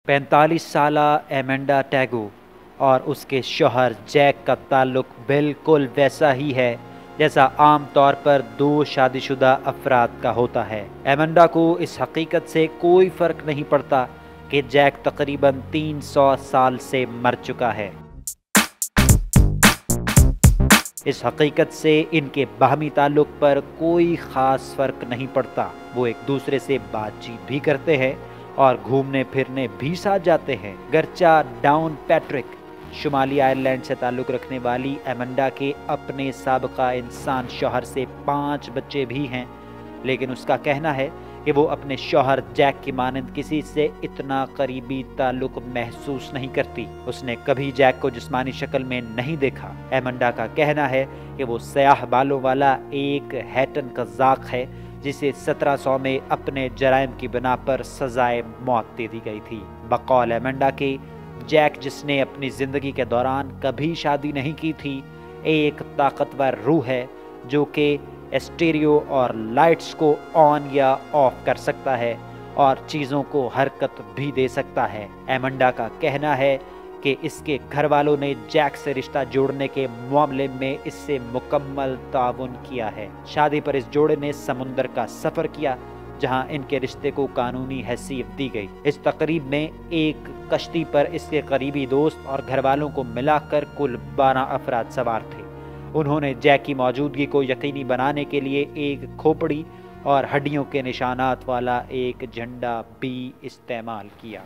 45 साला एमेंडा टैगो और उसके शौहर जैक का ताल्लुक बिल्कुल वैसा ही है जैसा आम तौर पर दो शादीशुदा अफराद का होता है। एमेंडा को इस हकीकत से कोई फ़र्क नहीं पड़ता कि जैक तकरीबन 300 साल से मर चुका है। इस हकीकत से इनके बाहमी ताल्लुक पर कोई ख़ास फ़र्क नहीं पड़ता। वो एक दूसरे से बातचीत भी करते हैं और घूमने फिरने भी साथ जाते हैं। गर्चा डाउन पैट्रिक शुमाली आयरलैंड से ताल्लुक़ रखने वाली एमेंडा के अपने साबका इंसान शौहर से 5 बच्चे भी हैं, लेकिन उसका कहना है कि वो अपने शौहर जैक की मानंद किसी से इतना करीबी ताल्लुक़ महसूस नहीं करती। उसने कभी जैक को जिस्मानी शक्ल में नहीं देखा। एमेंडा का कहना है कि वो स्याह बालों वाला एक हैटन कज़ाक है जिसे 1700 में अपने जराइम की बिना पर सजाए मौत दे दी गई थी। बकौल एमेंडा के जैक, जिसने अपनी ज़िंदगी के दौरान कभी शादी नहीं की थी, एक ताकतवर रूह है जो कि स्टीरियो और लाइट्स को ऑन या ऑफ कर सकता है और चीज़ों को हरकत भी दे सकता है। एमेंडा का कहना है कि इसके घर वालों ने जैक से रिश्ता जोड़ने के मामले में इससे मुकम्मल ताउन किया है। शादी पर इस जोड़े ने समुंदर का सफ़र किया जहां इनके रिश्ते को कानूनी हैसियत दी गई। इस तकरीब में एक कश्ती पर इसके करीबी दोस्त और घर वालों को मिलाकर कुल 12 अफराद सवार थे। उन्होंने जैक की मौजूदगी को यकीनी बनाने के लिए एक खोपड़ी और हड्डियों के निशानात वाला एक झंडा भी इस्तेमाल किया।